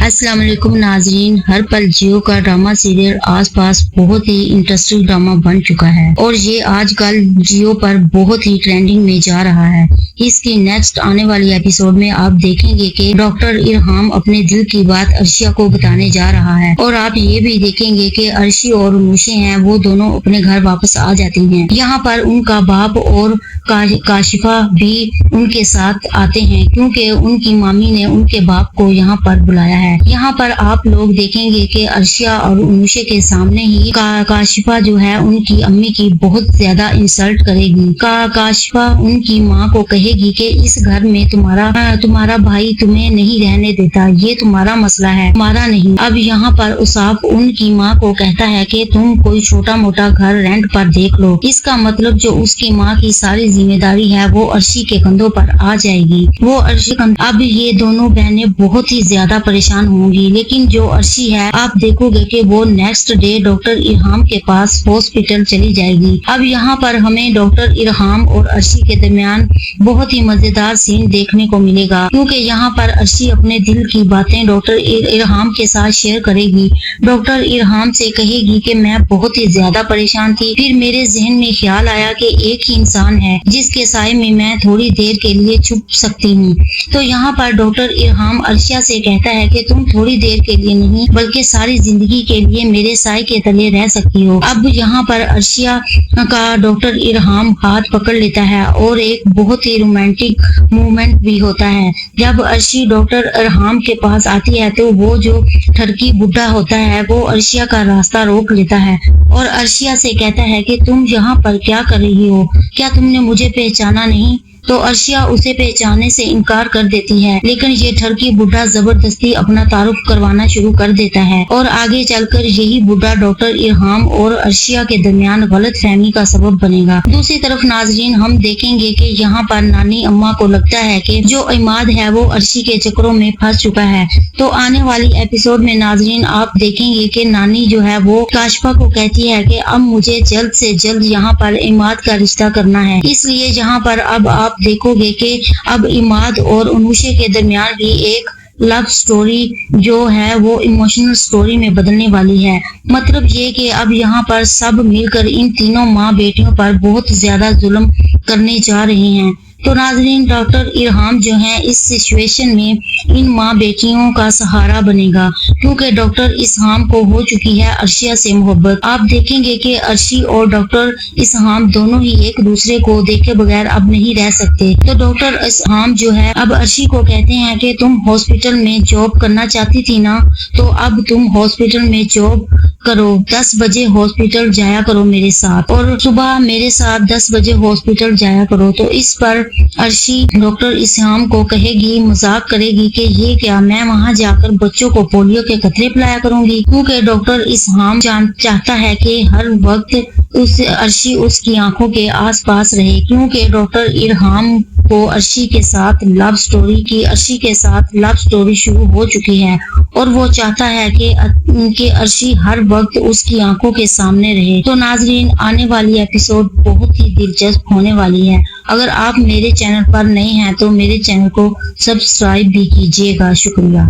السلام علیکم ناظرین، ہر پل جیو کا ڈرامہ سیریل آس پاس بہت ہی انٹرسٹنگ ڈرامہ بن چکا ہے اور یہ آج کل جیو پر بہت ہی ٹرینڈنگ میں جا رہا ہے۔ اس کی نیکسٹ آنے والی ایپیسوڈ میں آپ دیکھیں گے کہ ڈاکٹر ارحام اپنے دل کی بات عرشیہ کو بتانے جا رہا ہے اور آپ یہ بھی دیکھیں گے کہ عرشی اور انوشے ہیں وہ دونوں اپنے گھر واپس آ جاتی ہیں۔ یہاں پر ان کا باپ اور کاشفہ بھی ان کے ساتھ آتے ہیں کیونکہ ان کی مامی نے ان کے باپ کو یہاں پر بلایا ہے۔ یہاں پر آپ لوگ دیکھیں گے کہ عرشیہ اور انوشے کے سامنے ہی کاشفہ جو ہے ان کی امی کی بہت زیادہ انسلٹ کرے گی۔ کاشفہ ان کی ماں کو کہے گی کہ اس گھر میں تمہارا بھائی تمہیں نہیں رہنے دیتا، یہ تمہارا مسئلہ ہے، ہمارا نہیں۔ اب یہاں پر اصاف ان کی ماں کو کہتا ہے کہ تم کوئی چھوٹا موٹا گھر رینٹ پر دیکھ لو۔ اس کا مطلب جو اس کی ماں کی ساری ذمہ داری ہے وہ عرشی کے کندھوں پر آ جائے گی۔ اب یہ دونوں بہنیں بہت ہی زیادہ پریشان ہوں گی، لیکن جو عرشی ہے آپ دیکھو گے کہ وہ نیکسٹ ڈے ڈاکٹر ارحام کے پاس ہاسپٹل چلی جائے گی۔ اب یہاں پر ہمیں ڈاکٹر ارحام اور عرشی کے درمیان بہت ہی مزیدار سین دیکھنے کو ملے گا کیونکہ یہاں پر عرشی اپنے دل کی باتیں ڈاکٹر ارحام کے ساتھ شیئر کرے گی۔ ڈاکٹر ارحام سے کہے گی کہ میں بہت ہی زیادہ پریشان تھی، پھر میرے ذہن میں خیال آیا کہ ایک ہی انسان ہے جس کے سائے میں تھوڑی دیر کے لیے چھپ سکتی ہوں۔ تو یہاں پر ڈاکٹر ارحام عرشیہ سے کہتا ہے کہ تم تھوڑی دیر کے لیے نہیں بلکہ ساری زندگی کے لیے میرے سائے کے تلے رہ سکتی ہو۔ اب یہاں پر عرشیہ کا ڈاکٹر ارحام ہاتھ پکڑ لیتا ہے اور ایک بہت ہی رومانٹک مومنٹ بھی ہوتا ہے۔ جب عرشی ڈاکٹر ارحام کے پاس آتی ہے تو وہ جو ٹھرکی بڈھا ہوتا ہے وہ عرشیہ کا راستہ روک لیتا ہے اور عرشیہ سے کہتا ہے کہ تم یہاں پر کیا کر رہی ہو، کیا تم نے مجھے پہچانا نہیں؟ تو عرشیہ اسے پہچاننے سے انکار کر دیتی ہے، لیکن یہ ٹھرکی بڈھا زبردستی اپنا تعارف کروانا شروع کر دیتا ہے اور آگے چل کر یہی بڈھا ڈاکٹر ارحام اور عرشیہ کے درمیان غلط فہمی کا سبب بنے گا۔ دوسری طرف ناظرین ہم دیکھیں گے کہ یہاں پر نانی اماں کو لگتا ہے کہ جو عماد ہے وہ عرشی کے چکروں میں پھنس چکا ہے۔ تو آنے والی ایپیسوڈ میں ناظرین آپ دیکھیں گے کہ نانی جو ہے وہ کاشفہ کو کہتی ہے کہ اب مجھے جلد سے جلد یہاں پر عماد کا رشتہ کرنا ہے، اس لیے یہاں پر اب آپ دیکھو گے کہ اب عماد اور انوشے کے درمیان بھی ایک لو سٹوری جو ہے وہ ایموشنل سٹوری میں بدلنے والی ہے۔ مطلب یہ کہ اب یہاں پر سب مل کر ان تینوں ماں بیٹیوں پر بہت زیادہ ظلم کرنے جا رہے ہیں۔ تو ناظرین ڈاکٹر ارحام جو ہیں اس سچویشن میں ان ماں بیٹیوں کا سہارا بنے گا کیونکہ ڈاکٹر ارحام کو ہو چکی ہے عرشیہ سے محبت۔ آپ دیکھیں گے کہ عرشی اور ڈاکٹر ارحام دونوں ہی ایک دوسرے کو دیکھے بغیر اب نہیں رہ سکتے۔ تو ڈاکٹر ارحام جو ہے اب عرشی کو کہتے ہیں کہ تم ہاسپٹل میں جاب کرنا چاہتی تھی نا، تو اب تم ہاسپٹل میں جاب کرو، 10 بجے ہاسپٹل جایا کرو میرے ساتھ اور صبح میرے ساتھ 10 بجے ہاسپٹل جایا کرو۔ تو اس پر عرشی ڈاکٹر ارحام کو کہے گی، مذاق کرے گی کہ یہ کیا، میں وہاں جا کر بچوں کو پولیو کے قطرے پلایا کروں گی، کیونکہ ڈاکٹر ارحام چاہتا ہے کہ ہر وقت عرشی اس کی آنکھوں کے آس پاس رہے کیونکہ ڈاکٹر ارحام کو عرشی کے ساتھ لو سٹوری شروع ہو چکی ہے اور وہ چاہتا ہے کہ عرشی ہر وقت اس کی آنکھوں کے سامنے رہے۔ تو ناظرین آنے والی ایپیسوڈ بہت ہی دلچسپ ہونے والی ہے۔ اگر آپ میرے چینل پر نئے ہیں تو میرے چینل کو سبسکرائب بھی کیجیے گا۔ شکریہ۔